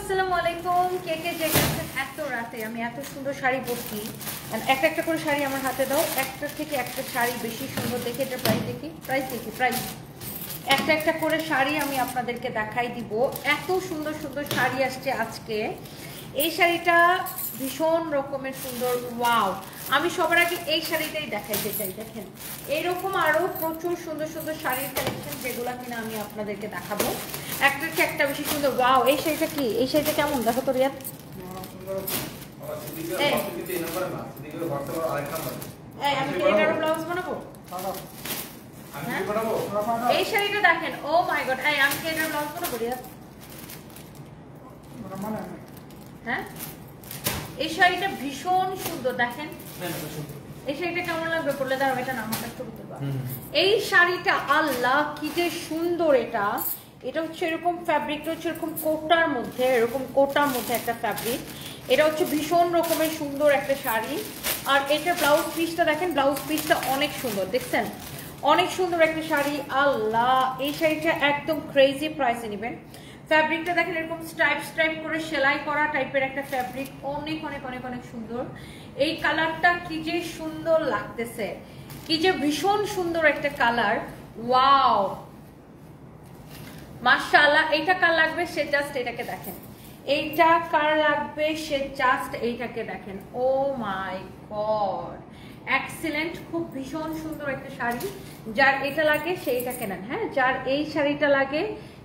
আসসালামু আলাইকুম। কে কে দেখেছেন এত রাতে আমি এত সুন্দর শাড়ি পরছি, একটা একটা করে শাড়ি আমার হাতে দাও। একটা থেকে একটা শাড়ি বেশি সুন্দর দেখে এটা প্রাইস একটা একটা করে শাড়ি আমি আপনাদেরকে দেখাই দিব। এত সুন্দর সুন্দর শাড়ি আসছে আজকে। এই শাড়িটা ভীষণ রকমের সুন্দর। ওয়াও, আমি সবার আগে এই শাড়িটাই দেখাইতে চাই। দেখেন এইরকম আরও প্রচুর সুন্দর সুন্দর শাড়ির কালেকশন যেগুলো কিনা আমি আপনাদেরকে দেখাবো। একটার চেয়ে একটা বেশি সুন্দর। ওয়াও, এই শাড়িটা কি? এই শাড়িটা কেমন দেখো তো রিয়াদ। আমি কি এটারও ব্লাউজ বানাবো? এই শাড়িটা দেখেন। ও মাই গড, আমি কি এটার ব্লাউজ বানাবো রিয়াদ? হ্যাঁ, এই শাড়িটা ভীষণ সুন্দর। দেখেন এই শাড়িটা কেমন লাগবে পরলে? দাঁড়াও, এটা নামটা ছবি তুলবা। এই শাড়িটা আল্লাহ কি যে সুন্দর। এটা হচ্ছে এরকম ফ্যাব্রিকটা হচ্ছে এরকম কোটার মধ্যে, এরকম কোটার মধ্যে একটা ফ্যাব্রিক। এটা হচ্ছে ভীষণ রকমের সুন্দর একটা শাড়ি। আর এটার ব্লাউজ পিসটা দেখেন, ব্লাউজ পিসটা অনেক সুন্দর, দেখছেন অনেক সুন্দর একটা শাড়ি। আল্লাহ, এই শাড়িটা একদম ক্রেজি প্রাইসে নেবেন। ফ্যাব্রিকটা দেখেন এরকম স্ট্রাইপ করে সেলাই করা টাইপের একটা ফ্যাব্রিক, অনেক অনেক অনেক অনেক সুন্দর। এই কালারটা কি যে সুন্দর লাগতেছে, কি যে ভীষণ সুন্দর একটা কালার। ওয়াও মাশাআল্লাহ। এইটা কার লাগবে সে জাস্ট এটাকে দেখেন। এইটা কার লাগবে সে জাস্ট এইটাকে দেখেন। ও মাই গড, এক্সিলেন্ট, খুব ভীষণ সুন্দর একটা শাড়ি। যার এটা লাগে সে এটা কেনেন। হ্যাঁ, যার এই শাড়িটা লাগে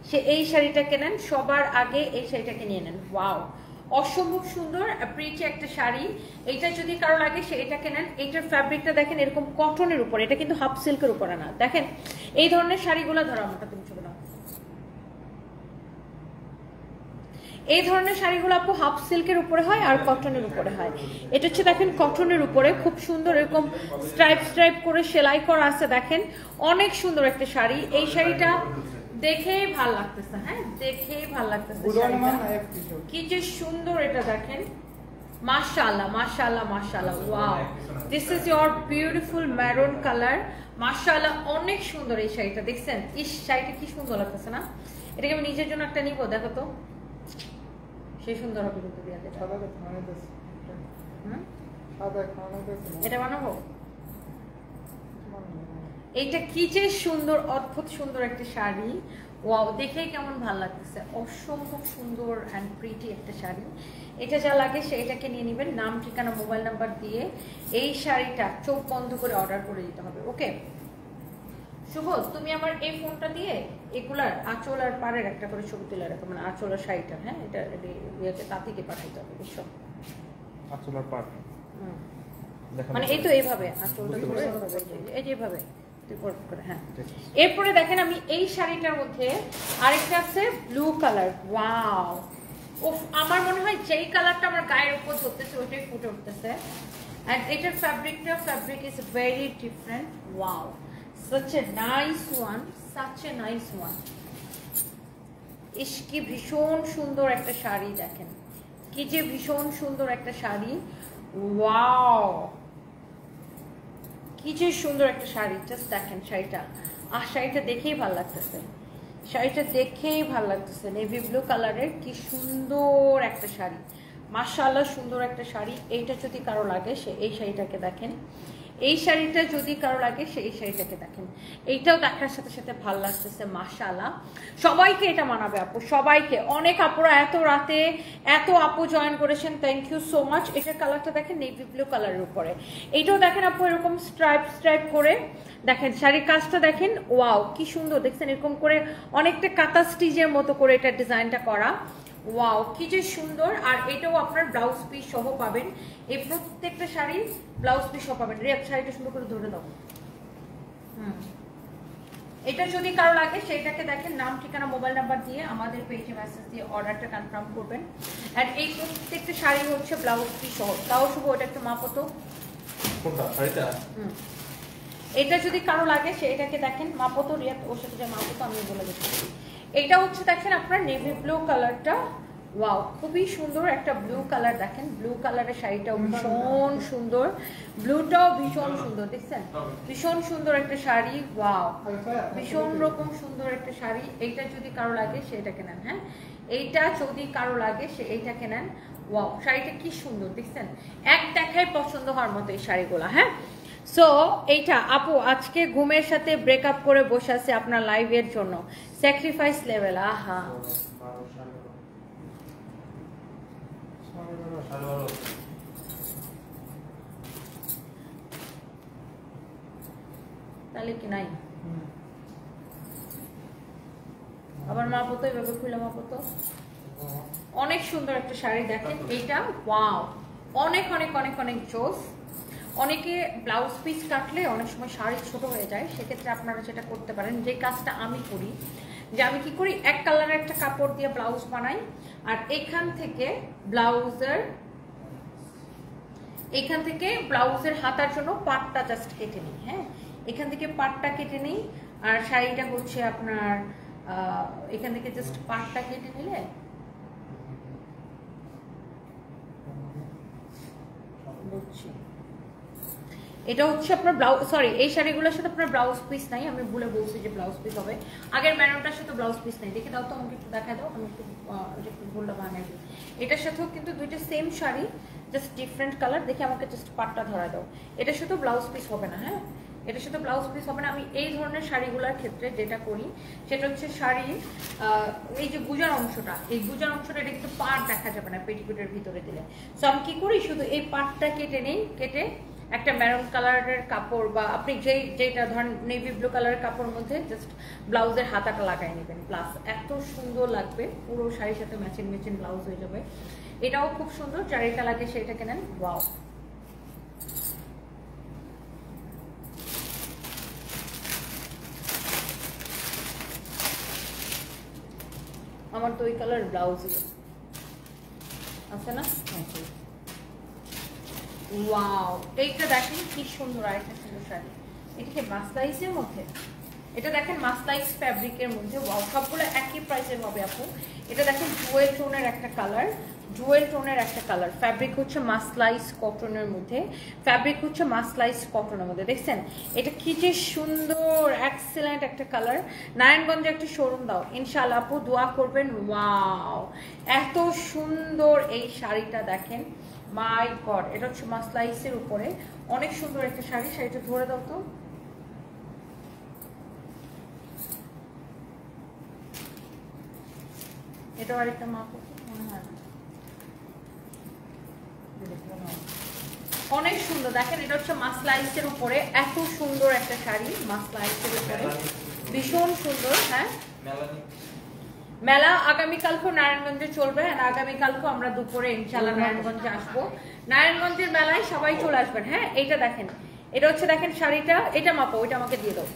সে এই শাড়িটা কেনেন। সবার আগে এই শাড়িটাকে নিয়ে নেন। ওয়াও, অসম্ভব সুন্দর প্রিটি একটা শাড়ি। এইটা যদি কারো লাগে সে এটা কেনেন। এইটার ফ্যাব্রিকটা দেখেন এরকম কটনের উপরে, এটা কিন্তু হাফ সিল্কের উপরে না। দেখেন এই ধরনের শাড়িগুলো ধরো আমারটা তুমি চলে নাও। এই ধরনের শাড়িগুলো আপু হাফ সিল্কের উপরে হয় আর কটনের উপরে হয়। এটা হচ্ছে দেখেন কটনের উপরে খুব সুন্দর এরকম স্ট্রাইপ করে সেলাই করা আছে। দেখেন অনেক সুন্দর একটা শাড়ি। এই শাড়িটা দেখেই ভাল লাগতেছে। হ্যাঁ, দেখেই ভাল লাগতেছে। কি যে সুন্দর এটা দেখেন। মাশাআল্লাহ মাশাআল্লাহ মাশাআল্লাহ। Wow, this is your beautiful maroon colour. মাশাআল্লাহ, অনেক সুন্দর এই শাড়িটা। দেখছেন ইস, শাড়িটা কি সুন্দর লাগতেছে না? এটাকে আমি নিজের জন্য একটা নিব, দেখো তো সেই সুন্দর হবে কিন্তু। এটা বানাবো। এইটা কি যে সুন্দর, অদ্ভুত সুন্দর একটা শাড়ি। ওয়াও, দেখেই কেমন ভালো লাগতেছে। অসম্ভব সুন্দর অ্যান্ড প্রিটি একটা শাড়ি। এটা যা লাগে সেটাকে নিয়ে নেবেন। নাম, ঠিকানা, মোবাইল নাম্বার দিয়ে এই শাড়িটা চোখ বন্ধ করে অর্ডার করে দিতে হবে। ওকে শুভ, তুমি আমার এই ফোনটা দিয়ে এগুলার আঁচল আর পাড়ের একটা করে ছবি তুলে রাখো, মানে আঁচল আর শাড়িটা। হ্যাঁ, এটা ইয়েতে তাঁতিকে পাঠাইতে হবে, বুঝছো? আঁচল আর পাড় মানে এই তো এইভাবে আঁচলটা ধরে এই যেভাবে করে। হ্যাঁ, এরপরে দেখেন আমি এই শাড়িটার মধ্যে আরেকটা আছে ব্লু কালার। ওয়াও, ওফ, আমার মনে হয় যেই কালারটা আমার গায়ের উপর ধরতেছে ওইটাই ফুটে উঠতেছে। এন্ড এটার fabric is very different. Wow, such a nice one. ইস, কি ভীষণ সুন্দর একটা শাড়ি। দেখেন কি যে ভীষণ সুন্দর একটা শাড়ি। ওয়াও, কি যে সুন্দর একটা শাড়ি। জাস্ট দেখেন শাড়িটা। শাড়িটা দেখেই ভালো লাগতেছে, নেভি ব্লু কালারের কি সুন্দর একটা শাড়ি। মাশাআল্লাহ, সুন্দর একটা শাড়ি। এইটা যদি কারো লাগে সে এই শাড়িটাকে দেখেন। এই শাড়িটা যদি কারো লাগে সে এই শাড়িটাকে দেখেন। এইটাও দেখার সাথে সাথে ভালো লাগতেছে। মাশাআল্লাহ, সবাইকে এটা মানাবে আপু, সবাইকে। অনেক আপুরা এত রাতে এত আপু জয়েন করেছেন, থ্যাংক ইউ সো মাচ। এটার কালারটা দেখেন নেভি ব্লু কালারের উপরে। এইটাও দেখেন আপু এরকম স্ট্রাইপ করে। দেখেন শাড়ির কাজটা দেখেন। ওয়াও, কি সুন্দর দেখছেন, এরকম করে অনেকটা কাঁথা স্টিচের মতো করে এটা ডিজাইনটা করা। ওয়াও, কি যে সুন্দর। আর এটাও আপনার ব্লাউজ পিস সহ পাবেন। এই প্রত্যেকটা শাড়ি ব্লাউজ পিস সহ পাবেন। রিয়া, শাড়িটা সুন্দর করে ধরে দাও। এটা যদি কারো লাগে সেটাকে দেখেন। নাম, ঠিকানা, মোবাইল নাম্বার দিয়ে আমাদের পেজে মেসেজ দিয়ে অর্ডারটা কনফার্ম করবেন। আর এই প্রত্যেকটা শাড়ি হচ্ছে ব্লাউজ পিস সহ। তাও শুভ, ওটা একটু মাপো তো। কোনটা শাড়িটা? এটা যদি কারো লাগে সেটাকে দেখেন, মাপো তো রিয়া, ওর সাথে যে মাপো তো আমি বলে দিচ্ছি। এটা হচ্ছে দেখেন আপনার নেভি ব্লু কালারটা। ওয়াও, খুবই সুন্দর একটা ব্লু কালার। দেখেন ব্লু কালারের শাড়িটাও ভীষণ সুন্দর, ব্লুটাও ভীষণ সুন্দর। দেখছেন ভীষণ সুন্দর একটা শাড়ি। ওয়াও, ভীষণ রকম সুন্দর একটা শাড়ি। এইটা যদি কারো লাগে সেটাকে নেন। হ্যাঁ, এইটা যদি কারো লাগে সে এইটাকে নেন। ওয়াও, শাড়িটা কি সুন্দর দেখছেন, এক দেখায় পছন্দ হওয়ার মতো এই শাড়িগুলো। হ্যাঁ, সো এইটা আপু আজকে ঘুমের সাথে ব্রেকআপ করে বসে আছে আপনার লাইভের জন্য, স্যাক্রিফাইস লেভেল। আহা, তাহলে কি নাই? আবার মাপো তো, এভাবে খুলে মাপো তো। অনেক সুন্দর একটা শাড়ি দেখেন এইটা। ওয়াও, অনেক অনেক অনেক অনেক জোস। অনেকে ব্লাউজ পিস কাটলে অনেক সময় শাড়ি ছোট হয়ে যায়, সেক্ষেত্রে আপনারা যেটা করতে পারেন, যে কাজটা আমি করি, যে আমি কি করি, এক কালারের একটা কাপড় দিয়ে ব্লাউজ বানাই, আর এখান থেকে ব্লাউজের হাতার জন্য পাটটা জাস্ট কেটে নিই। হ্যাঁ, এখান থেকে পাটটা কেটে নিই, আর শাড়িটা হচ্ছে আপনার এখান থেকে জাস্ট পাটটা কেটে নিলে বুঝছি। এটা হচ্ছে আপনার ব্লাউজ, সরি এই শাড়িগুলোর সাথে আপনার ব্লাউজ পিস নাই, আমি ভুলে বলছি যে ব্লাউজ পিস হবে। আগের ম্যারনটার সাথে ব্লাউজ পিস নাই, দেখে দাও তো আমাকে, একটু দেখা দাও, আমি একটু ভুলটা বানাই দিই। এটার সাথেও কিন্তু দুইটা same sari, just different colour, দেখে আমাকে জাস্ট পাটটা ধরা দাও। এটার সাথে ব্লাউজ পিস হবে না। হ্যাঁ, এটার সাথে ব্লাউজ পিস হবে না। আমি এই ধরনের শাড়িগুলোর ক্ষেত্রে যেটা করি সেটা হচ্ছে শাড়ির এই যে গুজার অংশটা, এই গুজার অংশটা এটা কিন্তু পাট দেখা যাবে না পেটিকোটের ভিতরে দিলে। সো আমি কি করি, শুধু এই পাটটা কেটে নেই, কেটে একটা মেরুন কালারের কাপড় বা আপনি যেটা ধরেন নেভি ব্লু কালারের কাপড়ের মধ্যে জাস্ট ব্লাউজের হাতাটা লাগাই নেবেন, প্লাস এত সুন্দর লাগবে, পুরো শাড়ির সাথে ম্যাচিং ম্যাচিং ব্লাউজ হয়ে যাবে। এটাও খুব সুন্দর, যার লাগে সেটাকে নেন। ওয়াও, আমার তো ওই কালার ব্লাউজ আছে না। ওয়াও, এইটা দেখেন কি সুন্দর, আরেকটা সুন্দর শাড়ি। এটা কি মাসলাইসের মধ্যে, এটা দেখেন মাসলাইস ফ্যাব্রিকের মধ্যে। ওয়াও, সবগুলো একই প্রাইসের হবে আপু। এটা দেখেন জুয়েল টোনের একটা কালার, জুয়েল টোনের একটা কালার, ফ্যাব্রিক হচ্ছে মাসলাইস কটনের মধ্যে, ফ্যাব্রিক হচ্ছে মাসলাইস কটনের মধ্যে। দেখছেন এটা কি যে সুন্দর, এক্সেলেন্ট একটা কালার। নারায়ণগঞ্জে একটা শোরুম দাও ইনশাআল্লাহ আপু, দোয়া করবেন। ওয়াও, এত সুন্দর এই শাড়িটা দেখেন, মাই গড। এটা হচ্ছে মাসলাইসের উপরে অনেক সুন্দর একটা শাড়ি। শাড়িটা ধরে দাও তো। এটা আরেকটা মাপ মনে হয় অনেক সুন্দর। দেখেন এটা হচ্ছে মাসলাইসের উপরে, এত সুন্দর একটা শাড়ি, মাসলাইসের উপরে ভীষণ সুন্দর। হ্যাঁ, মেলা আগামীকালকেও নারায়ণগঞ্জে চলবে, আর আগামীকালকেও আমরা দুপুরে ইনশাআল্লাহ নারায়ণগঞ্জে আসবো। নারায়ণগঞ্জের মেলায় সবাই চলে আসবেন। হ্যাঁ, এইটা দেখেন, এটা হচ্ছে দেখেন শাড়িটা, এটা মাপো, ওইটা আমাকে দিয়ে দাও।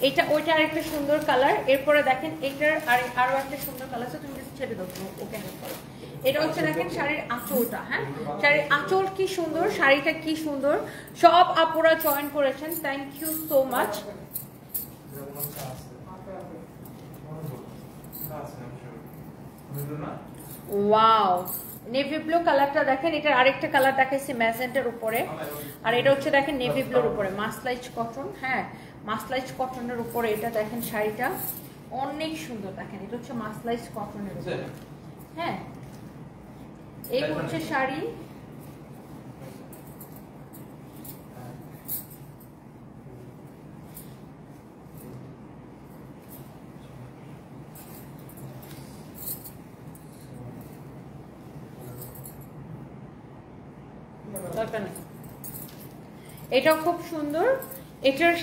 এটা ওইটা আরেকটা সুন্দর কালার। এরপরে দেখেন এটার আরো একটা সুন্দর কালার আছে, তুমি ছেড়ে দাও, ওকে হেল্প করো। এটা হচ্ছে দেখেন শাড়ির আঁচলটা। হ্যাঁ, শাড়ির আঁচল কি সুন্দর, শাড়িটা কি সুন্দর, সব আপুরা জয়েন করেছেন, thank you so much. Wow, navy blue কালারটা দেখেন, এটার আরেকটা কালার দেখাইছি ম্যাজেন্টার উপরে, আর এটা হচ্ছে দেখেন নেভি ব্লুর উপরে মাসলাইচ কটন। হ্যাঁ, মাসলাইচ কটনের উপরে এটা দেখেন শাড়িটা অনেক সুন্দর। দেখেন এটা হচ্ছে মাসলাইচ কটনের উপরে। হ্যাঁ, এই হচ্ছে শাড়ি। এটাও খুব সুন্দর। এটার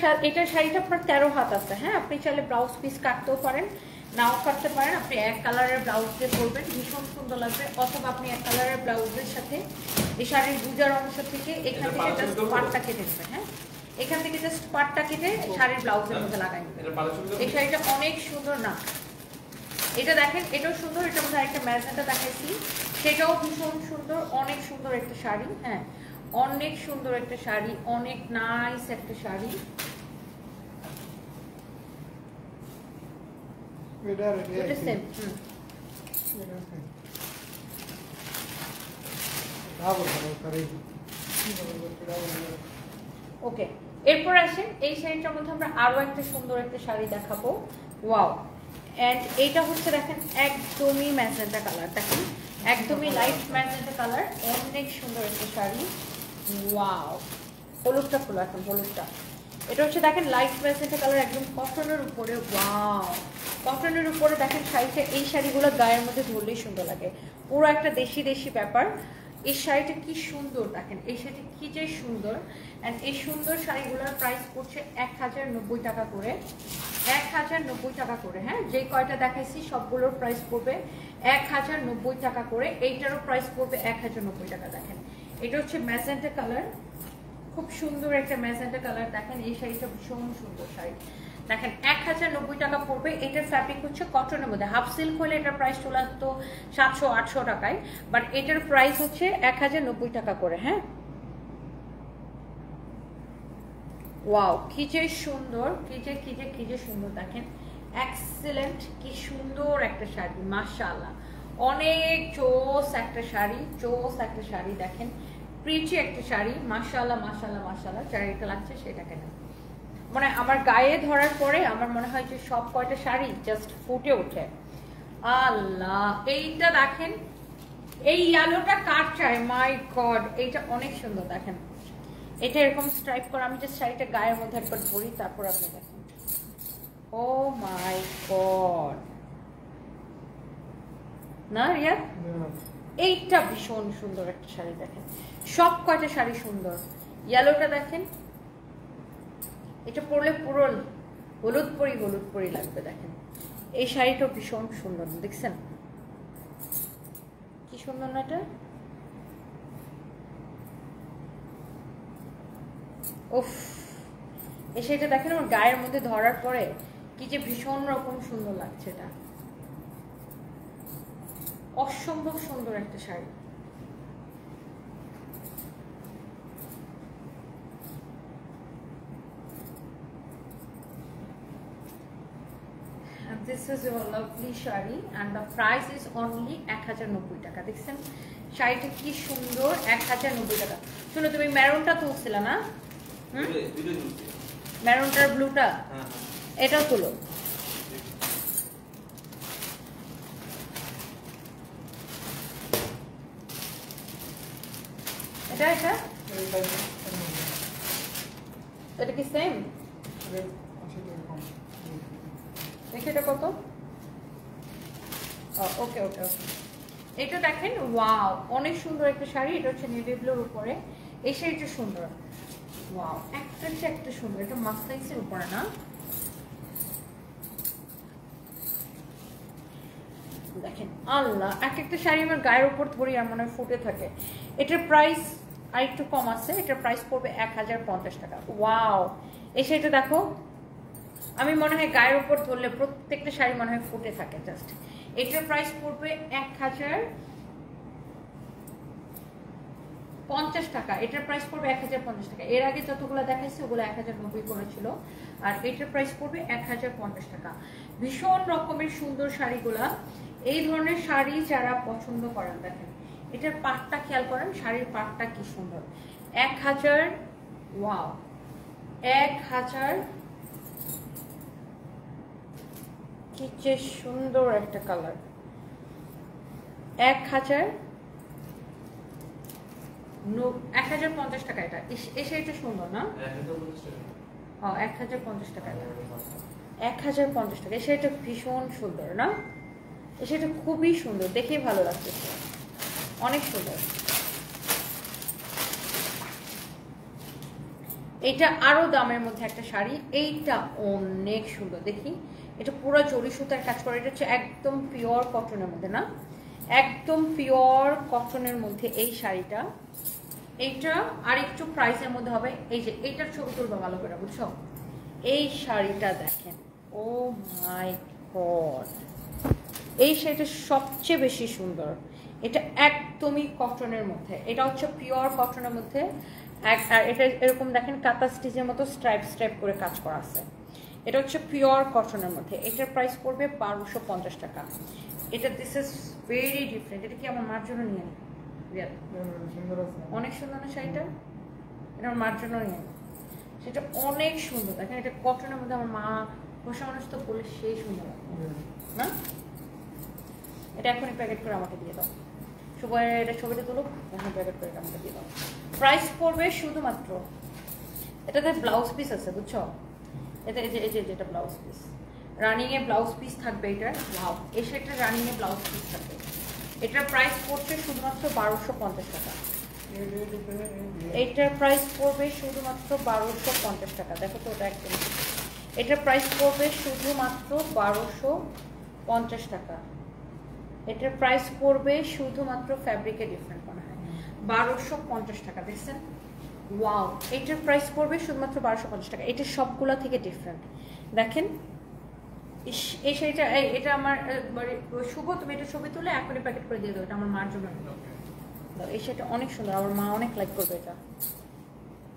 শাড়িটা আপনার 13 হাত আছে। হ্যাঁ, আপনি চাইলে ব্লাউজ পিস কাটতেও পারেন, নাও কাটতে পারেন। আপনি এক কালারের ব্লাউজ দিয়ে পরবেন, ভীষণ সুন্দর লাগবে। অথবা আপনি এক কালারের ব্লাউজের সাথে এই শাড়ির গুজার অংশ থেকে এখান থেকে জাস্ট পাটটা কেটে নেবেন। হ্যাঁ, এখান থেকে জাস্ট পাটটা কেটে শাড়ির ব্লাউজের মধ্যে লাগাই নেবেন। এই শাড়িটা অনেক সুন্দর না, এটা দেখেন এটাও সুন্দর। এটার মধ্যে একটা ম্যাজেন্টা দেখাইছি, সেটাও ভীষণ সুন্দর, অনেক সুন্দর একটা শাড়ি। হ্যাঁ, অনেক সুন্দর একটা শাড়ি, অনেক নাইস একটা শাড়ি। এটা সেম। ওকে, এরপর আসেন এই শাড়িটার মধ্যে আমরা আরো একটা সুন্দর একটা শাড়ি দেখাবো। ওয়াও, অ্যান্ড এইটা হচ্ছে দেখেন একদমই ম্যাজেন্টা কালার, দেখেন একদমই লাইট ম্যাজেন্টা কালার, অনেক সুন্দর একটা শাড়ি। ওয়াও, হলুদটা ফুল এখন হলুদটা, এটা হচ্ছে দেখেন লাইট ম্যাজেন্টা কালার, একদম কটনের উপরে। ওয়াও, কটনের উপরে দেখেন শাড়িটা, এই শাড়িগুলো গায়ের মধ্যে ধরলেই সুন্দর লাগে, পুরো একটা দেশি দেশি ব্যাপার। এই শাড়িটা কি সুন্দর দেখেন, এই শাড়িটা কি যে সুন্দর। অ্যান্ড এই সুন্দর শাড়িগুলোর প্রাইস পড়ছে 1090 টাকা করে, 1090 টাকা করে। হ্যাঁ, যে কয়টা দেখাইছি সবগুলোর প্রাইস পড়বে 1090 টাকা করে। এইটারও প্রাইস পড়বে 1090 টাকা। দেখেন এটা হচ্ছে ম্যাজেন্টা কালার, খুব সুন্দর একটা ম্যাজেন্টা কালার। দেখেন এই শাড়িটা ভীষণ সুন্দর শাড়ি, দেখেন 1090 টাকা পড়বে। এটার ফ্যাব্রিক হচ্ছে কটনের মধ্যে, হাফ সিল্ক হলে এটার প্রাইস চলে আসতো 700-800 টাকায়, বাট এটার প্রাইস হচ্ছে 1090 টাকা করে। হ্যাঁ, ওয়াও, কি যে সুন্দর, কি যে সুন্দর। দেখেন এক্সেলেন্ট, কি সুন্দর একটা শাড়ি, মাশাআল্লাহ, অনেক চোস একটা শাড়ি, চোস একটা শাড়ি। দেখেন প্রিটি একটা শাড়ি, মাশাআল্লাহ মাশাআল্লাহ মাশাআল্লাহ। শাড়িটা লাগছে সেটা কেন, মানে আমার গায়ে ধরার পরে আমার মনে হয় যে সব কয়টা শাড়ি জাস্ট ফুটে ওঠে। আল্লাহ, এইটা দেখেন, এই ইয়েলোটা কার চাই, মাই গড, এইটা অনেক সুন্দর। দেখেন এটা এরকম স্ট্রাইপ করা, আমি জাস্ট শাড়িটা গায়ের মধ্যে একবার ধরি, তারপর আপনি দেখেন। ও মাই গড, না রিয়া, এইটা ভীষণ সুন্দর একটা শাড়ি। দেখেন সব কয়টা শাড়ি সুন্দর। ইয়েলোটা দেখেন, এটা পরলে পুরো হলুদ পরি লাগবে। দেখেন এই শাড়িটা ভীষণ সুন্দর, দেখছেন কি সুন্দর না এটা। উফ, এই শাড়িটা দেখেন আমার গায়ের মধ্যে ধরার পরে কি যে ভীষণ রকম সুন্দর লাগছে, এটা অসম্ভব সুন্দর একটা sari. This is your lovely sari and the price is only 1090 টাকা। দেখছেন শাড়িটা কি সুন্দর, 1090 টাকা। চলো, তুমি মেরুনটা তুলছিলে না? মেরুনটার ব্লুটা, এটাও তুলো। এটা এটা এটা কি সেম? এটা কত? ওকে ওকে ওকে, এটা দেখেন, ওয়াও, অনেক সুন্দর একটা শাড়ি। এটা হচ্ছে নেভি ব্লুর উপরে, এই শাড়িটা সুন্দর। ওয়াও, একটা সুন্দর, এটা মাস্টাইসের উপরে না? দেখেন আল্লাহ, একটা শাড়ি আমার গায়ের উপর ধরি আর মনে হয় ফুটে থাকে। এটার প্রাইস আর একটু কম আছে, এটার প্রাইস পড়বে 1050 টাকা। ওয়াও, এই শাড়িটা দেখো, আমি মনে হয় গায়ের উপর ধরলে প্রত্যেকটা শাড়ি মনে হয় ফুটে থাকে জাস্ট। এটার প্রাইস পড়বে 1050 টাকা। এটার প্রাইস পড়বে 1050 টাকা। এর আগে যতগুলো দেখাইছি ওগুলো 1090 করেছিল, আর এটার প্রাইস পড়বে 1050 টাকা। ভীষণ রকমের সুন্দর শাড়িগুলা। এই ধরনের শাড়ি যারা পছন্দ করেন, দেখেন এটার পাটটা খেয়াল করেন, শাড়ির পাটটা কি সুন্দর। 1000, ওয়াও, 1000, কি যে সুন্দর একটা কালার। 1050 টাকা। এটা এসে এটা সুন্দর না? 1050 টাকা, 1050 টাকা। এসে এটা ভীষণ সুন্দর না? এসে এটা খুবই সুন্দর, দেখেই ভালো লাগছে, অনেক সুন্দর। এটা আরো দামের মধ্যে একটা শাড়ি, এইটা অনেক সুন্দর। দেখি, এটা পুরো জরি সুতার কাজ করা, এটা হচ্ছে একদম পিওর কটনের মধ্যে না? একদম পিওর কটনের মধ্যে এই শাড়িটা। এইটা আর একটু প্রাইসের মধ্যে হবে। এই যে এইটার ছবি তুলবা ভালো করে, বুঝছো? এই শাড়িটা দেখেন, ও মাই গড, এই শাড়িটা সবচেয়ে বেশি সুন্দর। এটা একদমই কটনের মধ্যে, এটা হচ্ছে পিওর কটনের মধ্যে। আর এটা এরকম দেখেন কাঁথা স্টিচের মতো স্ট্রাইপ করে কাজ করা আছে। এটা হচ্ছে পিওর কটনের মধ্যে। এটার প্রাইস পড়বে 1250 টাকা। এটা দিস ইজ ভেরি ডিফারেন্ট। এটা কি আমার মার জন্য নিয়ে নিই? অনেক সুন্দর না শাড়িটা? এটা আমার মার জন্য নিয়ে নিই, সেটা অনেক সুন্দর। দেখেন এটা কটনের মধ্যে, আমার মা বসা মানুষ তো পড়লে সেই সুন্দর না? এটা এখনই প্যাকেট করে আমাকে দিয়ে দাও। সবাই এটা ছবিটা তুলো, এখন প্যাকেট করে আমাকে দিয়ে দাও। প্রাইস পড়বে শুধুমাত্র, এটাতে ব্লাউজ পিস আছে বুঝছো, এটা এই যে যেটা ব্লাউজ পিস, রানিং এ ব্লাউজ পিস থাকবে এটা। ওয়াও, এই সেটটা রানিং এ ব্লাউজ পিস থাকবে। এটার প্রাইস পড়ছে শুধুমাত্র 1250 টাকা। এটার প্রাইস পড়বে শুধুমাত্র 1250 টাকা। দেখো তো ওটা একদম, এটার প্রাইস পড়বে শুধুমাত্র 1250 টাকা। এটার প্রাইস পড়বে শুধুমাত্র, ফ্যাব্রিকে ডিফারেন্ট মনে হয়, 1250 টাকা। দেখছেন? ওয়াও, এটার প্রাইস পড়বে শুধুমাত্র 1250 টাকা। এটা সবগুলা থেকে ডিফারেন্ট। দেখেন এই শাড়িটা, এটা আমার শুভ, তুমি এটা ছবি তুলে এখনই প্যাকেট করে দিয়ে দাও, এটা আমার মার জন্য। এই শাড়িটা অনেক সুন্দর, আমার মা অনেক লাইক করবে এটা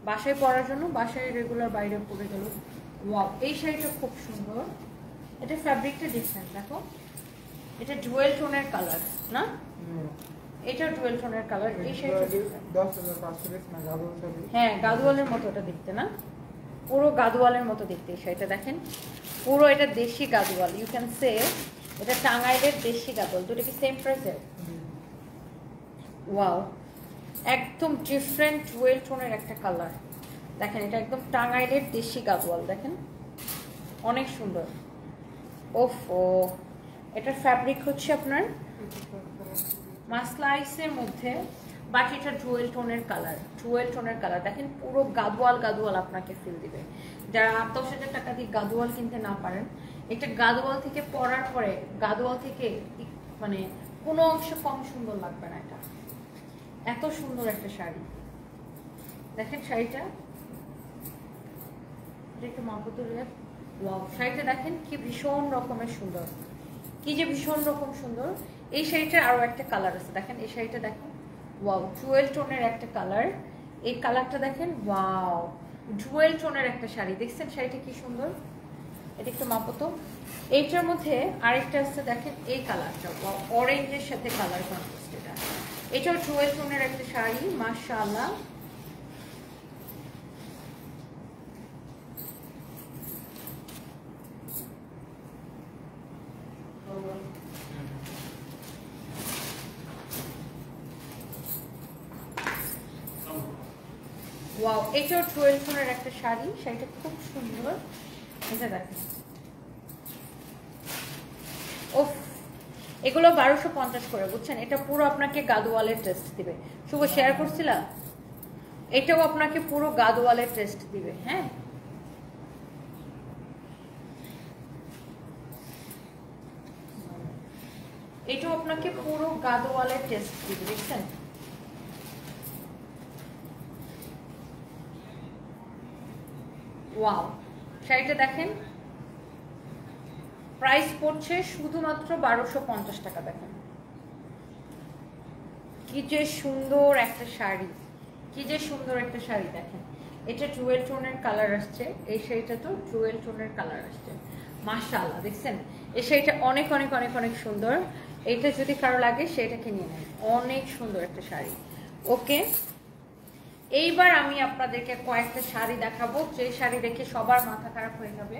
বাসায় পরার জন্য, বাসায় রেগুলার বাইরে পরে গেল। ওয়াও, এই শাড়িটা খুব সুন্দর। এটা ফ্যাব্রিকটা ডিফারেন্ট, দেখো এটা ডুয়েল টোনের কালার না, এটা ডুয়েল টোনের কালার। এই শাড়িটা 10,500 না গাদোয়াল? হ্যাঁ, গাদোয়ালের মতো এটা দেখতে না, পুরো গাদোয়ালের মতো দেখতে এই শাড়িটা। দেখেন পুরো এটা দেশি গাদোয়াল, ইউ ক্যান সে এটা টাঙ্গাইলের দেশি গাদোয়াল। দুটো কি সেম প্রাইসের? ওয়াও, একদম ডিফারেন্ট ডুয়েল টোনের একটা কালার। দেখেন এটা একদম টাঙ্গাইলের দেশি গাদোয়াল, দেখেন অনেক সুন্দর। ওফো, এটার ফ্যাব্রিক হচ্ছে আপনার মাসলাইসের মধ্যে, বাট এটা ডুয়েল টোনের কালার, ডুয়েল টোনের কালার। দেখেন পুরো গাদোয়াল গাদোয়াল আপনাকে ফিল দিবে। যারা 8-10,000 টাকা দিয়ে গাদোয়াল কিনতে না পারেন, এটা গাদোয়াল থেকে পরার পরে গাদোয়াল থেকে মানে কোনো অংশ কম সুন্দর লাগবে না। এটা এত সুন্দর একটা শাড়ি। দেখেন শাড়িটা, এটা একটু মাপতে। ওয়াও, শাড়িটা দেখেন কি ভীষণ রকমের সুন্দর, কি যে ভীষণ রকম সুন্দর। এই শাড়িটার আরো একটা কালার আছে, দেখেন এই শাড়িটা দেখেন। ওয়াও, জুয়েল টোনের একটা কালার, এই কালারটা দেখেন। ওয়াও, জুয়েল টোনের একটা শাড়ি, দেখছেন শাড়িটা কি সুন্দর। এটা একটু মাপতো। এইটার মধ্যে আরেকটা আছে, দেখেন এই কালারটা, অরেঞ্জের সাথে কালার কন্ট্রাস্ট। এটা এটাও জুয়েল টোনের একটা শাড়ি, মাশাআল্লাহ। ওয়াও, এটাও 12 টোনের একটা শাড়ি, শাড়িটা খুব সুন্দর। এটা দেখেন, ওফ, এগুলো 1250 করে, বুঝছেন। এটা পুরো আপনাকে গাদোয়ালের টেস্ট দিবে। শুভ শেয়ার করছিলাম, এটাও আপনাকে পুরো গাদোয়ালের টেস্ট দিবে। হ্যাঁ, এটাও আপনাকে পুরো গাদোয়ালের টেস্ট দিবে, দেখছেন। ওয়াও, শাড়িটা দেখেন, প্রাইস পড়ছে শুধুমাত্র 1250 টাকা। দেখেন কি যে সুন্দর একটা শাড়ি, কি যে সুন্দর একটা শাড়ি। দেখেন এটা জুয়েল টোনের কালার আসছে, এই শাড়িটা তো জুয়েল টোনের কালার আসছে। মাশাআল্লাহ, দেখছেন এই শাড়িটা অনেক অনেক অনেক অনেক সুন্দর। এইটা যদি কারো লাগে সেটাকে নিয়ে নেন, অনেক সুন্দর একটা শাড়ি। ওকে, এইবার আমি আপনাদেরকে কয়েকটা শাড়ি দেখাবো, যে শাড়ি দেখে সবার মাথা খারাপ হয়ে যাবে।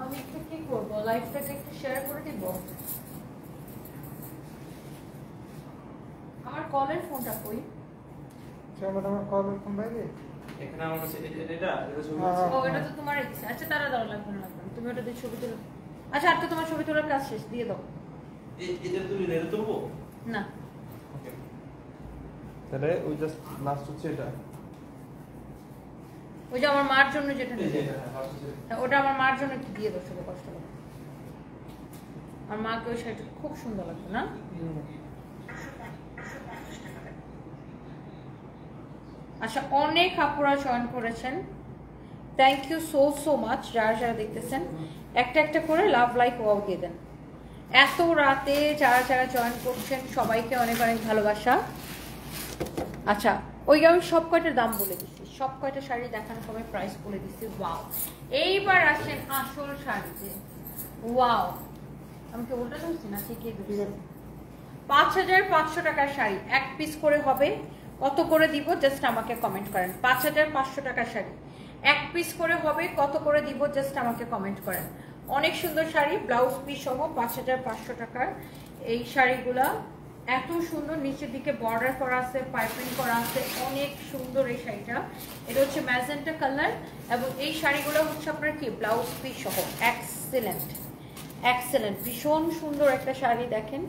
আমি একটু কি করবো, লাইভটাকে একটু শেয়ার করে দিব। আমার কলের ফোনটা কই? আমার কলের ফোন বাইরে এখানে আমার কাছে এটা ছবি হ্যাঁ, আছে। ও, এটা তো তোমার ইচ্ছা। আচ্ছা, তারা দাও, লাগবে না লাগবে না, তুমি ওটা দিয়ে ছবি তুলো। আচ্ছা, আর তো তোমার ছবি তোলার কাজ শেষ, দিয়ে দাও। এটা তুলি না, এটা তুলবো না, ওকে। তাহলে ওই জাস্ট লাস্ট হচ্ছে এটা, ওই যে আমার মার জন্য যেটা এই নিয়ে যে এটা লাস্ট হচ্ছে। হ্যাঁ, ওটা আমার মার জন্য একটু দিয়ে দাও, শুধু কষ্ট হবে। আমার মাকে ওই শাড়িটা খুব সুন্দর লাগবে না? আচ্ছা, অনেক আপুরা জয়েন করেছেন, thank you so so much. যারা যারা দেখতেছেন একটা একটা করে লাভ লাইক ওয়াও দিয়ে দেন। এত রাতে যারা যারা জয়েন করছেন সবাইকে অনেক অনেক ভালোবাসা। আচ্ছা, ওই আমি সব কয়টার দাম বলে দিচ্ছি, সব কয়টা শাড়ি দেখানোর সময় প্রাইস বলে দিচ্ছি। ওয়াও, এইবার আসেন আসল শাড়িতে। ওয়াও, আমি কি উল্টা ধরছি না? ঠিকই ধরছি। 5500 টাকার শাড়ি, এক পিস করে হবে। কত করে দিব জাস্ট আমাকে কমেন্ট করেন। 5500 টাকার শাড়ি এক পিস করে হবে, কত করে দিব জাস্ট আমাকে কমেন্ট করেন। অনেক সুন্দর শাড়ি, ব্লাউজ পিস সহ 5500 টাকার এই শাড়িগুলা। এত সুন্দর, নিচের দিকে বর্ডার করা আছে, পাইপিং করা আছে, অনেক সুন্দর এই শাড়িটা। এটা হচ্ছে ম্যাজেন্টা কালার এবং এই শাড়িগুলো হচ্ছে আপনার কি ব্লাউজ পিস সহ। এক্সেলেন্ট এক্সেলেন্ট, ভীষণ সুন্দর একটা শাড়ি। দেখেন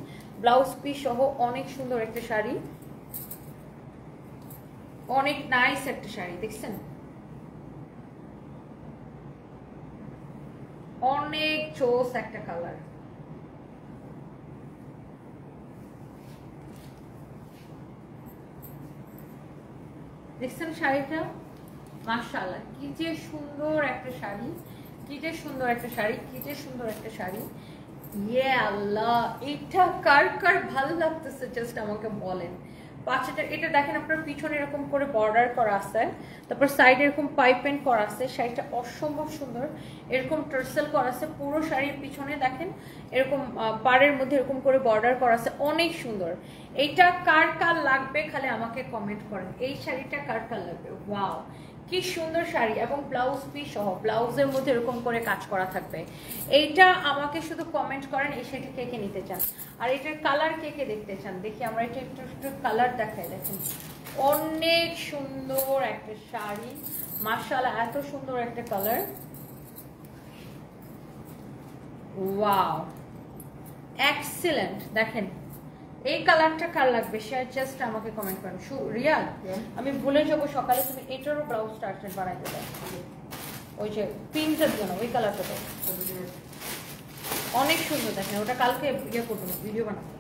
ব্লাউজ পিস সহ অনেক সুন্দর একটা শাড়ি, অনেক নাইস একটা শাড়ি। দেখছেন অনেক চোস একটা কালার। দেখছেন শাড়িটা, মাশাআল্লাহ কি যে সুন্দর একটা শাড়ি, কি যে সুন্দর একটা শাড়ি, কি যে সুন্দর একটা শাড়ি। ইয়ে আল্লাহ, এটা কার কার ভালো লাগতেছে জাস্ট আমাকে বলেন। 5000। এটা দেখেন আপনার পিছনে এরকম করে বর্ডার করা আছে, তারপর সাইডে এরকম পাইপেন করা আছে। শাড়িটা অসম্ভব সুন্দর, এরকম টার্সেল করা আছে পুরো শাড়ির পিছনে। দেখেন এরকম পাড়ের মধ্যে এরকম করে বর্ডার করা আছে, অনেক সুন্দর। এইটা কার কার লাগবে খালি আমাকে কমেন্ট করেন, এই শাড়িটা কার কার লাগবে। ওয়াও কি সুন্দর শাড়ি, এবং ব্লাউজ পিস সহ, ব্লাউজের মধ্যে এরকম করে কাজ করা থাকবে। এইটা আমাকে শুধু কমেন্ট করেন এই শাড়িটা কে কে নিতে চান, আর এটার কালার কে কে দেখতে চান। দেখি আমরা এটা একটু একটু কালার দেখাই। দেখেন অনেক সুন্দর একটা শাড়ি, মাশাআল্লাহ এত সুন্দর একটা কালার। Wow excellent. দেখেন এই কালারটা কার লাগবে সে জাস্ট আমাকে কমেন্ট করেন। রিয়াদ আমি ভুলে যাবো, সকালে তুমি এটারও ব্লাউজ স্টার্টেড বানাই দেবে, ওই যে পিঙ্কের জন্য ওই কালারটা তো অনেক সুন্দর। দেখেন ওটা কালকে ইয়ে করবো, ভিডিও বানাবো।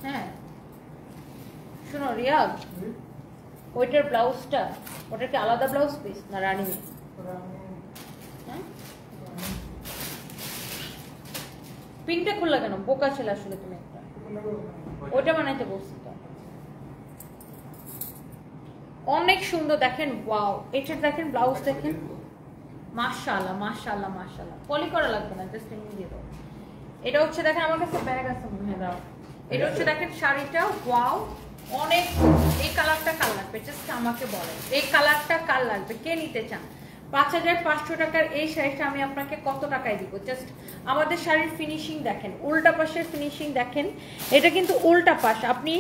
হ্যাঁ শোনো রিয়াদ, ওইটার ব্লাউজটা ওটা কি আলাদা ব্লাউজ পিস না রানি? পিনটা খুললা কেন, বোকা ছিল আসলে তুমি একটা। ওইটা বানাইতে বলছি তো, অনেক সুন্দর। দেখেন ওয়াও, এটা দেখেন ব্লাউজ দেখেন, মাশাআল্লাহ মাশাআল্লাহ মাশাআল্লাহ। পলি করা লাগবে না, জাস্ট এমনি দিয়ে দাও। এটা হচ্ছে দেখেন আমার কাছে ব্যাগ আছে মনে হয়, দাও। এটা হচ্ছে দেখেন শাড়িটা, ওয়াও অনেক। এই কালারটা কার লাগবে জাস্ট আমাকে বলেন, এই কালারটা কার লাগবে, কে নিতে চান। 5500 টাকার এই শাড়িটা আমি আপনাকে কত টাকায় দিব জাস্ট। আমাদের শাড়ির ফিনিশিং দেখেন, উল্টা পাশের ফিনিশিং দেখেন, এটা কিন্তু উল্টা পাশ। আপনি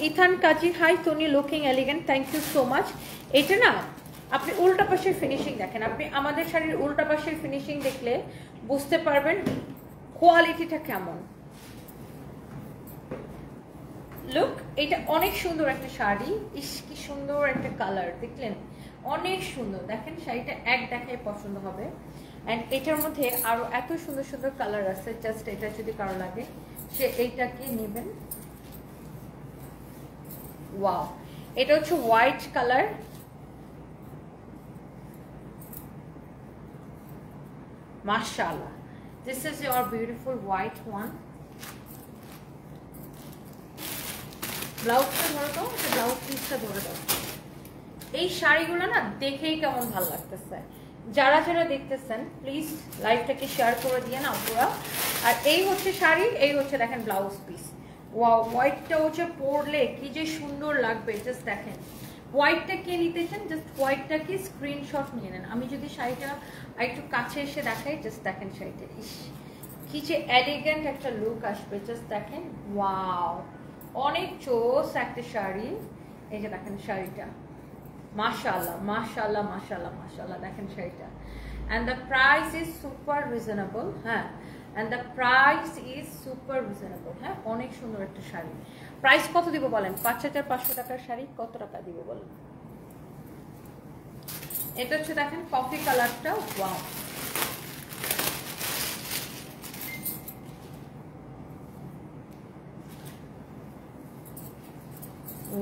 Ethan Kazi, hi Soni looking elegant, thank you so much. এটা না আপনি উল্টা পাশের ফিনিশিং দেখেন, আপনি আমাদের শাড়ির উল্টা পাশের ফিনিশিং দেখলে বুঝতে পারবেন কোয়ালিটিটা কেমন। লুক, এটা অনেক সুন্দর একটা শাড়ি, ইস কি সুন্দর একটা কালার, দেখলেন অনেক সুন্দর। দেখেন শাড়িটা এক দেখায় পছন্দ হবে। অ্যান্ড এটার মধ্যে আরো এত সুন্দর সুন্দর কালার আছে, জাস্ট এটা যদি কারো লাগে সে এইটাকে নেবেন। ওয়াও, এটা হচ্ছে হোয়াইট কালার, মাশাআল্লাহ this is your beautiful white one. ব্লাউজটা ধরো তো, ব্লাউজ পিসটা ধরে দাও। এই শাড়িগুলো না দেখেই কেমন ভালো লাগতেছে। যারা যারা দেখতেছেন প্লিজ লাইভটাকে শেয়ার করে দিয়ে না পুরা। আর এই হচ্ছে শাড়ি, এই হচ্ছে দেখেন ব্লাউজ পিস। ওয়াও, হোয়াইটটা হচ্ছে পরলে কি যে সুন্দর লাগবে, জাস্ট দেখেন। হোয়াইটটা কে নিতে চান জাস্ট হোয়াইটটা কি স্ক্রিনশট নিয়ে নেন। আমি যদি শাড়িটা একটু কাছে এসে দেখাই, জাস্ট দেখেন শাড়িটা, ইস কি যে এলিগেন্ট একটা লুক আসবে, জাস্ট দেখেন। ওয়াও, অনেক চোস একটা শাড়ি। এই যে দেখেন শাড়িটা, মাশাআল্লাহ মাশাআল্লাহ মাশাআল্লাহ মাশাআল্লাহ। দেখেন শাড়িটা, and the price is super reasonable। হ্যাঁ, and the price is super reasonable। হ্যাঁ, অনেক সুন্দর একটা শাড়ি। প্রাইস কত দিব বলেন? 5500 টাকার শাড়ি কত টাকা দিব বলেন? এটা হচ্ছে দেখেন কফি কালারটা, ওয়াও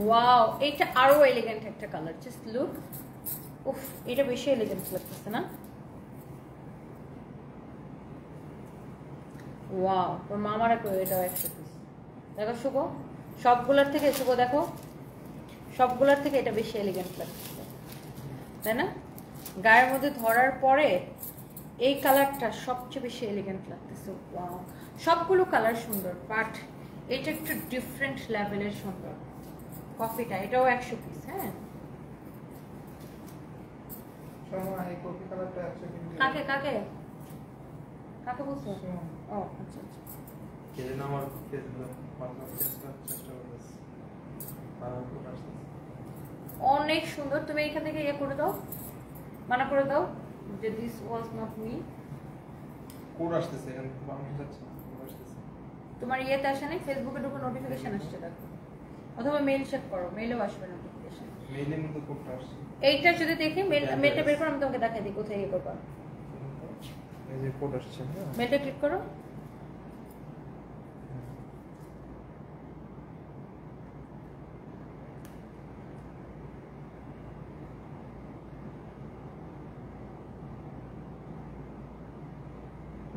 ওয়াও, এটা আরো এলিগেন্ট একটা কালার, জাস্ট লুক। উফ, এটা বেশি এলিগেন্ট লাগতেছে না? ওয়াও, ওর মামারা কই, এটাও 100 পিস। দেখো শুভ, সবগুলোর থেকে শুভ দেখো, সবগুলোর থেকে এটা বেশি এলিগেন্ট লাগতেছে, তাই না? গায়ের মধ্যে ধরার পরে এই কালারটা সবচেয়ে বেশি এলিগেন্ট লাগতেছে। ওয়াও, সবগুলো কালার সুন্দর, বাট এটা একটু ডিফারেন্ট লেভেলের সুন্দর। কফিটা এটাও 100 পিস। হ্যাঁ, শর্মা এই কফি কালারটা 100 কাকে কাকে কাকে বলছো? সুমন। ও আচ্ছা আচ্ছা। কে যেন আমার ফেসবুকে পারফর্ম চেষ্টা করতেছে আর কোড আসছে অনেক সুন্দর। তুমি এখান থেকে ইয়ে করে দাও, মানা করে দাও যে this was not me. Code আসতেছে এখানে বাংলা যাচ্ছে না কোড আসতেছে তোমার ইয়েতে আসে নাই, ফেসবুকে ঢুকে নোটিফিকেশন আসছে দেখো, অথবা মেইল চেক করো, মেইলেও আসবে নোটিফিকেশন। মেইলের মধ্যে কোডটা আসছে এইটা যদি দেখি মেলটা বের করো, আমি তোমাকে দেখাই দিই কোথায় ইয়ে করবা। এই যে কোড আসছে হ্যাঁ মেলটা ক্লিক করো।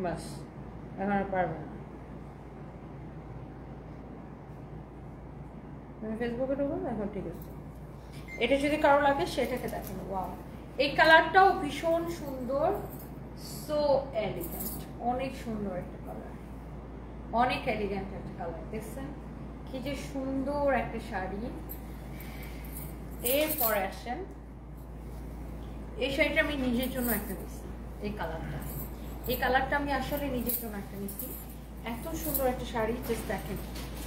বাস এখন আর পারবে না। তুমি ফেসবুকে ঢুকো, এখন ঠিক আছে। এটা যদি কারো লাগে সেটাকে দেখেন। ওয়াও, এই কালারটাও ভীষণ সুন্দর, সো এলিগেন্ট, অনেক সুন্দর একটা কালার, অনেক এলিগেন্ট একটা কালার। দেখছেন কি যে সুন্দর একটা শাড়ি। এরপরে আসেন, এই শাড়িটা আমি নিজের জন্য একটা নিচ্ছি। এই কালারটা, এই কালারটা আমি আসলে নিজের জন্য একটা নিচ্ছি। এত সুন্দর একটা শাড়ি, জাস্ট দেখেন।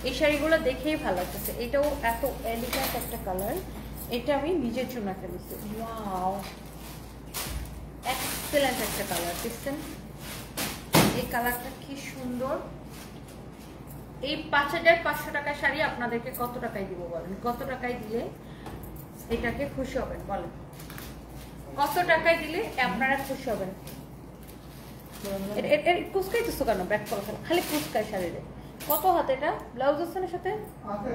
এই শাড়িগুলো দেখেই ভালো লাগতেছে। এটাও এত এলিগেন্ট একটা কালার, এটা আমি নিজের জন্য একটা নিচ্ছি। ওয়াও, এক্সেলেন্ট একটা কালার। দেখছেন এই কালারটা কি সুন্দর। এই 5500 টাকার শাড়ি আপনাদেরকে কত টাকায় দিব বলেন? কত টাকায় দিলে এটাকে খুশি হবেন বলেন? কত টাকায় দিলে আপনারা খুশি হবেন? কুচকাইতেছো কেন? ব্যাক করা খালি কুচকায় শাড়িরে। কত হাতে এটা? ব্লাউজ আছে না সাথে? আছে।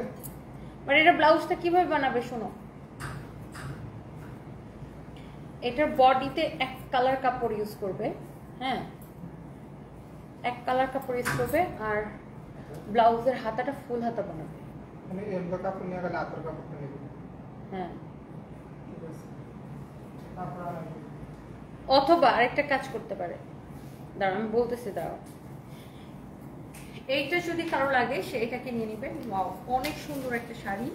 মানে এটা ব্লাউজটা কিভাবে বানাবে শোনো। এটার বডিতে এক কালার কাপড় ইউজ করবে, হ্যাঁ, এক কালার কাপড় ইউজ করবে, আর ব্লাউজের হাতাটা ফুল হাতা বানাবে। মানে এমন কাপড় নিয়ে গেলে আতর কাপড় নিয়ে নেবে। হ্যাঁ, ঠিক আছে। তারপর আর অথবা আরেকটা কাজ করতে পারে, দাঁড়াও আমি বলতেছি, দাঁড়াও। এইটা যদি কারো লাগে সে এটাকে নিয়ে নেবেন। ওয়াও, অনেক সুন্দর একটা শাড়ি।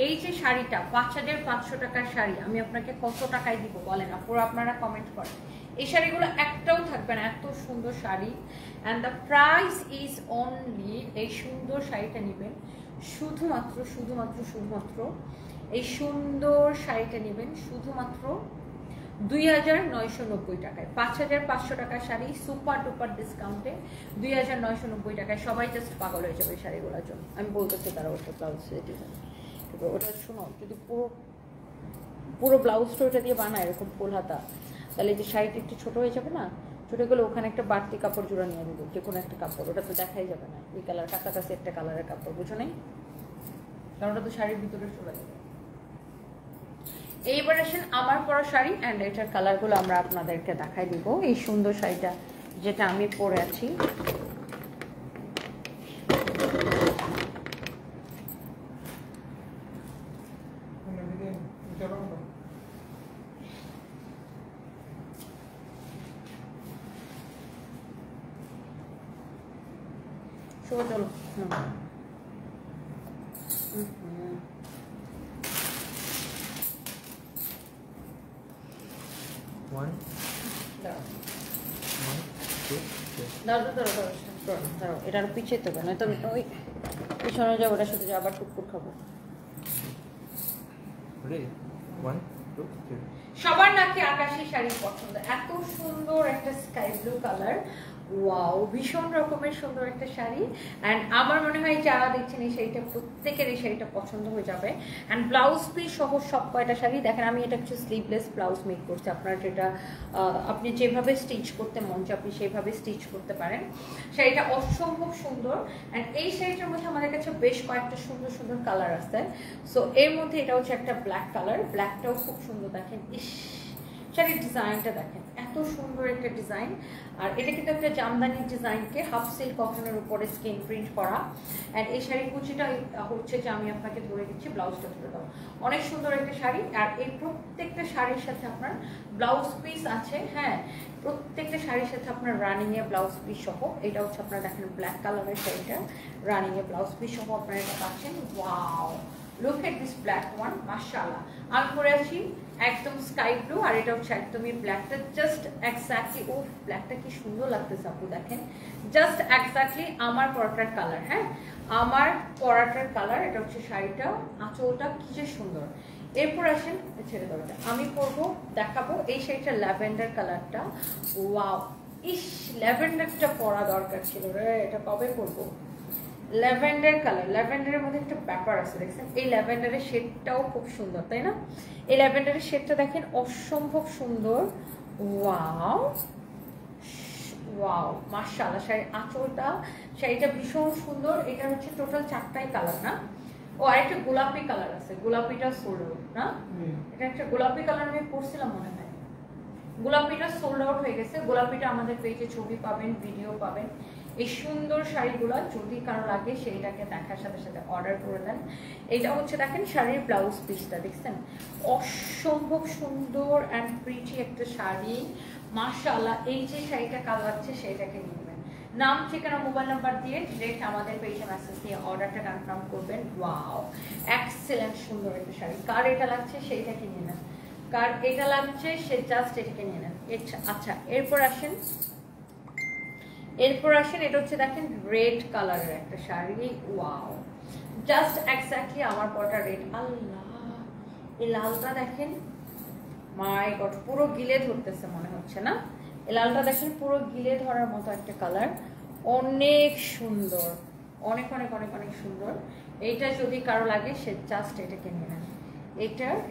এই যে শাড়িটা 5500 টাকার শাড়ি, আমি আপনাকে কত টাকায় দিব বলেন? আপুরা আপনারা কমেন্ট করেন। এই শাড়িগুলো একটাও থাকবে না, এত সুন্দর sari. And the price is only, এই সুন্দর শাড়িটা নেবেন শুধুমাত্র শুধুমাত্র শুধুমাত্র এই সুন্দর শাড়িটা নেবেন শুধুমাত্র 2990 টাকায়। 5500 টাকার শাড়ি সুপার ডুপার ডিসকাউন্টে 2990 টাকায়। সবাই জাস্ট পাগল হয়ে যাবে এই শাড়িগুলোর জন্য। আমি বলতেছি তারা ওটা ব্লাউজ ডিজাইন, ওটা শোনো, যদি পুরো পুরো ব্লাউজটা ওটা দিয়ে বানায় এরকম ফুল হাতা, তাহলে যে শাড়িটা একটু ছোট হয়ে যাবে না? ছোটো গেলে ওখানে একটা বাড়তি কাপড় জোড়া নিয়ে দেবো, যে কোনো একটা কাপড়, ওটা তো দেখাই যাবে না। এই কালার কাছাকাছি একটা কালারের কাপড়, বুঝো নেই? কারণ ওটা তো শাড়ির ভিতরে চলে যাবে। এইবার আসেন আমার পরা শাড়ি, অ্যান্ড এটার কালারগুলো আমরা আপনাদেরকে দেখাই দিব। এই সুন্দর শাড়িটা যেটা আমি পরে আছি, চলো চলো। এটার পিছিয়ে তো নয় তো ওই পিছনে যাবো, ওটার সাথে আবার টুকটুক খাবো। সবার নাকি আকাশি শাড়ি পছন্দ। এত সুন্দর একটা স্কাই ব্লু কালার, ওয়াও, ভীষণ রকমের সুন্দর একটা শাড়ি। অ্যান্ড আমার মনে হয় যারা দেখছেন এই শাড়িটা প্রত্যেকের এই শাড়িটা পছন্দ হয়ে যাবে। অ্যান্ড ব্লাউজ পিস সহ সব কয়টা শাড়ি দেখেন। আমি এটা কিছু স্লিভলেস ব্লাউজ মেক করছি, আপনার যেটা আপনি যেভাবে স্টিচ করতে মন চায় আপনি সেইভাবে স্টিচ করতে পারেন। শাড়িটা অসম্ভব সুন্দর। অ্যান্ড এই শাড়িটার মধ্যে আমাদের কাছে বেশ কয়েকটা সুন্দর সুন্দর কালার আছে। সো এর মধ্যে এটা হচ্ছে একটা ব্ল্যাক কালার, ব্ল্যাকটাও খুব সুন্দর। দেখেন ইস, শাড়ির ডিজাইনটা দেখেন, এত সুন্দর একটা ডিজাইন। আর এটা কিন্তু একটা জামদানির ডিজাইনকে হাফ সিল্ক কটনের উপরে স্কিন প্রিন্ট করা। অ্যান্ড এই শাড়ির কুচিটা হচ্ছে যে আমি আপনাকে ধরে দিচ্ছি, ব্লাউজটা ধরে দাও। অনেক সুন্দর একটা শাড়ি। আর এই প্রত্যেকটা শাড়ির সাথে আপনার ব্লাউজ পিস আছে, হ্যাঁ, প্রত্যেকটা শাড়ির সাথে আপনার রানিংয়ে ব্লাউজ পিস সহ। এটা হচ্ছে আপনারা দেখেন ব্ল্যাক কালারের শাড়িটা, রানিংয়ে ব্লাউজ পিস সহ আপনারা এটা পাচ্ছেন। Wow, look at this black one, মাশাআল্লাহ। আমি পরে আছি একদম স্কাই ব্লু, আর এটা হচ্ছে একদমই ব্ল্যাকটা জাস্ট এক্স্যাক্টলি, ও ব্ল্যাকটা কি সুন্দর লাগতেছে আপু, দেখেন জাস্ট এক্স্যাক্টলি আমার পরাটার কালার। হ্যাঁ, আমার পরাটার কালার। এটা হচ্ছে শাড়িটা, আঁচলটা কি যে সুন্দর। এরপর আসেন, ছেড়ে দেবো, আমি পরবো দেখাবো এই শাড়িটা ল্যাভেন্ডার কালারটা। ওয়াও, ইস ল্যাভেন্ডারটা পরা দরকার ছিল রে, এটা কবে পরবো। ল্যাভেন্ডার কালার, ল্যাভেন্ডারের মধ্যে একটা ব্যাপার আছে দেখছেন, এই ল্যাভেন্ডারের শেডটাও খুব সুন্দর, তাই না? এই ল্যাভেন্ডারের শেডটা দেখেন অসম্ভব সুন্দর। ওয়াও ওয়াও, মাশাআল্লাহ। শাড়ির আঁচলটা, শাড়িটা ভীষণ সুন্দর। এটা হচ্ছে টোটাল 4টাই কালার না? ও আরেকটা গোলাপি কালার আছে, গোলাপিটা সোল্ড আউট না? এটা একটা গোলাপি কালার আমি পরছিলাম মনে হয়, গোলাপিটা সোল্ড আউট হয়ে গেছে। গোলাপিটা আমাদের পেজে ছবি পাবেন, ভিডিও পাবেন। এই সুন্দর শাড়িগুলো যদি কারো লাগে সেইটাকে দেখার সাথে সাথে অর্ডার করে দেন। এটা হচ্ছে দেখেন শাড়ির ব্লাউজ পিসটা, দেখছেন অসম্ভব সুন্দর অ্যান্ড প্রিটি একটা শাড়ি, মাশাআল্লাহ। এই যে শাড়িটা কালো লাগছে সেইটাকে নিবেন, নাম ঠিকানা মোবাইল নাম্বার দিয়ে ডিরেক্ট আমাদের পেজে মেসেজ দিয়ে অর্ডারটা কনফার্ম করবেন। ওয়াও, এক্সেলেন্ট সুন্দর একটা শাড়ি। কার এটা লাগছে সেইটা কিনে নেন, কার এটা লাগছে সে জাস্ট এটাকে নিয়ে নেন। আচ্ছা, এরপর আসেন, এটা হচ্ছে দেখেন রেড কালারের একটা শাড়ি। ওয়াও, জাস্ট এক্স্যাক্টলি আমার পটা রেড। আল্লাহ, এই লালটা দেখেন, মাই গড, পুরো গিলে ধরতেছে মনে হচ্ছে না? এই লালটা দেখেন পুরো গিলে ধরার মতো একটা কালার, অনেক সুন্দর, অনেক অনেক অনেক অনেক সুন্দর। এইটা যদি কারো লাগে সে জাস্ট এটাকে নিয়ে নেন।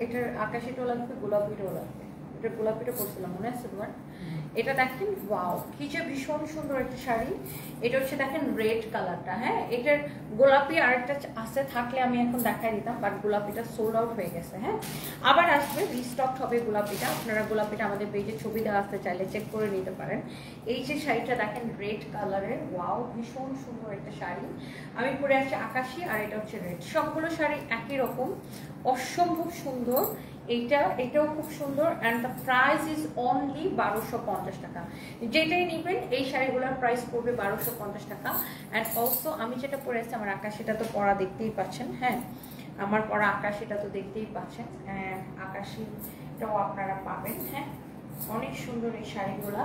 এটার আকাশিটাও লাগবে, গোলাপিটাও লাগবে। এটা গোলাপিটা পরছিলাম মনে আছে তোমার? এটা দেখেন ওয়াও, কি যে ভীষণ সুন্দর একটা শাড়ি। এটা হচ্ছে দেখেন রেড কালারটা। হ্যাঁ, এটার গোলাপি আরেকটা আছে, থাকলে আমি এখন দেখাই দিতাম, বাট গোলাপিটা সোল্ড আউট হয়ে গেছে। হ্যাঁ, আবার আসবে, রিস্টক হবে গোলাপিটা। আপনারা গোলাপিটা আমাদের পেজে ছবি দেওয়া আসতে চাইলে চেক করে নিতে পারেন। এই যে শাড়িটা দেখেন রেড কালারের, ওয়াও ভীষণ সুন্দর একটা শাড়ি। আমি পরে আছি আকাশি, আর এটা হচ্ছে রেড। সবগুলো শাড়ি একই রকম, অসম্ভব সুন্দর। এটাও খুব সুন্দর, and the price is only 1250 টাকা। যেটাই নেবেন এই শাড়িগুলোর প্রাইস পড়বে 1250 টাকা। অ্যান্ড অলসো আমি যেটা পরে আসছি আমার আকাশিটা তো পরা দেখতেই পাচ্ছেন। হ্যাঁ, আমার পরা আকাশিটা তো দেখতেই পাচ্ছেন, আকাশিটাও আপনারা পাবেন। হ্যাঁ, অনেক সুন্দর এই শাড়িগুলা,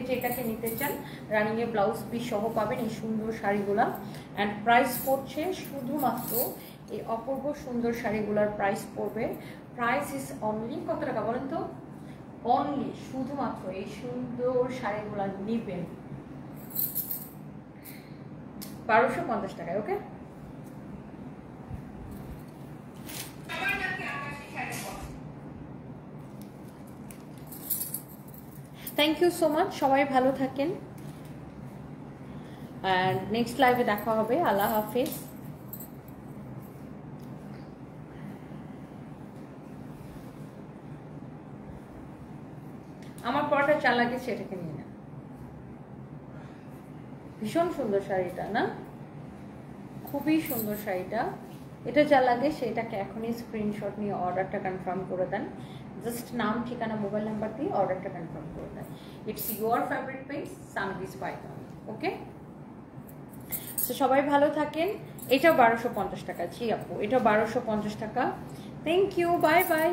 যেটাকে নিতে চান রানিংয়ে ব্লাউজ পিস সহ পাবেন এই সুন্দর শাড়িগুলা। অ্যান্ড প্রাইস পড়ছে শুধুমাত্র এই অপূর্ব সুন্দর শাড়িগুলোর প্রাইস পড়বে, প্রাইস ইজ অনলি কত টাকা বলেন তো? অনলি শুধুমাত্র এই সুন্দর শাড়িগুলো নিবেন 1250 টাকায়। ওকে, থ্যাংক ইউ সো মাচ, সবাই ভালো থাকেন, আর নেক্সট লাইভে দেখা হবে। আল্লাহ হাফিজ। আমার পরাটা চা লাগে সেটাকে নিয়ে না, ভীষণ সুন্দর শাড়িটা না? খুবই সুন্দর শাড়িটা। এটা যা লাগে সেটাকে এখনই স্ক্রিনশট নিয়ে অর্ডারটা কনফার্ম করে দেন। জাস্ট নাম ঠিকানা মোবাইল নাম্বার দিয়ে অর্ডারটা কনফার্ম করে দেন। ইটস ইউর ফেভারিট পেজ সানভিস পাইথন। ওকে, তো সবাই ভালো থাকেন। এটাও 1250 টাকা। জি আপু, এটাও 1250 টাকা। Thank you, bye by.